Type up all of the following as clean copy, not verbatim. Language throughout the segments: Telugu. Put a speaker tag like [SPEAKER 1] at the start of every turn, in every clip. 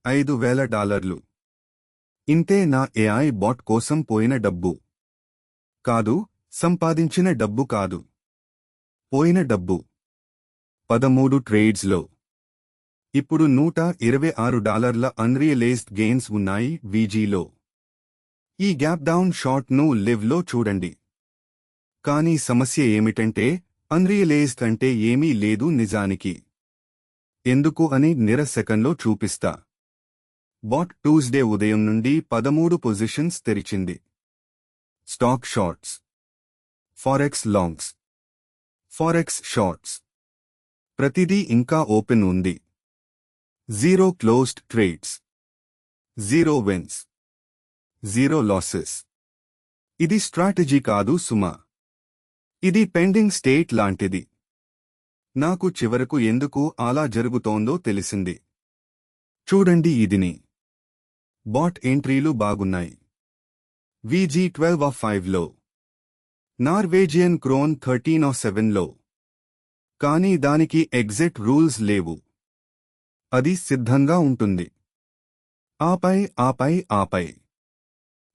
[SPEAKER 1] $5,000. ఇంతే నా ఏఐ బాట్ కోసం పోయిన డబ్బు. కాదు, సంపాదించిన డబ్బు కాదు. పోయిన డబ్బు. 13 ట్రేడ్స్లో. ఇప్పుడు $126 అన్రియలైజ్డ్ గెయిన్స్ ఉన్నాయి వీజీలో. ఈ గ్యాప్ డౌన్ షార్ట్ను లివ్లో చూడండి. కానీ సమస్య ఏమిటంటే అన్రియలైజ్డ్ అంటే ఏమీ లేదు నిజానికి. ఎందుకు అని సెకండ్లో చూపిస్తా. బాట్ ట్యూస్డే ఉదయం నుండి 13 పొజిషన్స్ తెరిచింది. Stock shorts, forex longs, forex shorts, ప్రతిదీ ఇంకా ఓపెన్ ఉంది. 0 క్లోజ్డ్ ట్రేడ్స్, 0 విన్స్, 0 లాసెస్. ఇది స్ట్రాటజీ కాదు సుమా. ఇది పెండింగ్ స్టేట్ లాంటిది. నాకు చివరకు ఎందుకు అలా జరుగుతోందో తెలిసింది. చూడండి ఇదిని. బాట్ ఎంట్రీలు బాగున్నాయి. VG 12/5లో, నార్వేజియన్ క్రోన్ 13/7లో. కానీ దానికి ఎగ్జిట్ రూల్స్ లేవు. అది సిద్ధంగా ఉంటుంది. ఆపై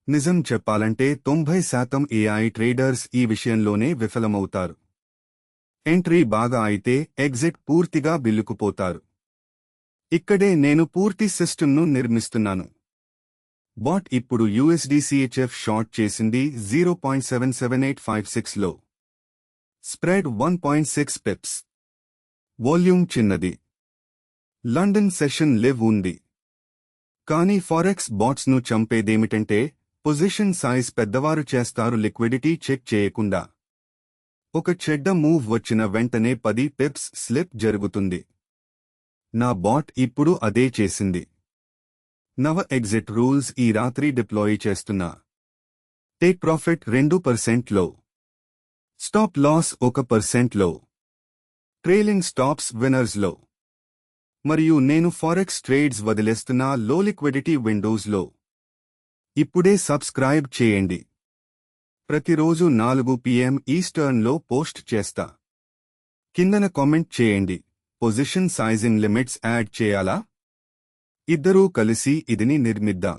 [SPEAKER 1] నిజం చెప్పాలంటే 90% ఏఐ ట్రేడర్స్ ఈ విషయంలోనే విఫలమవుతారు. ఎంట్రీ బాగా అయితే ఎగ్జిట్ పూర్తిగా బిల్లుకుపోతారు. ఇక్కడే నేను పూర్తి సిస్టమ్ను నిర్మిస్తున్నాను. బాట్ ఇప్పుడు USDCHF షార్ట్ చేసింది 0.77856లో. Spread 1.6 pips. వాల్యూమ్ చిన్నది. లండన్ సెషన్ లివ్ ఉంది. కానీ ఫారెక్స్ బాట్స్ను చంపేదేమిటంటే పొజిషన్ సైజ్ పెద్దవారు చేస్తారు లిక్విడిటీ చెక్ చేయకుండా. ఒక చెడ్డ మూవ్ వచ్చిన వెంటనే 10 పిప్స్ స్లిప్ జరుగుతుంది. నా బాట్ ఇప్పుడు అదే చేసింది. నవ ఎగ్జిట్ రూల్స్ ఈ రాత్రి డిప్లాయ్ చేస్తున్నా. టేక్ ప్రాఫిట్ 2%లో. స్టాప్ లాస్ 1%లో. ట్రైలింగ్ స్టాప్స్ విన్నర్స్లో. మరియు నేను ఫారెక్స్ ట్రేడ్స్ వదిలేస్తున్నా లో లిక్విడిటీ విండోస్లో. ఇప్పుడే సబ్స్క్రైబ్ చేయండి. ప్రతిరోజు 4 PM ఈస్టర్న్లో పోస్ట్ చేస్తా. కిందన కామెంట్ చేయండి. పొజిషన్ సైజింగ్ లిమిట్స్ యాడ్ చేయాలా? ఇద్దరూ కలిసి ఇదిని నిర్మిద్దాం.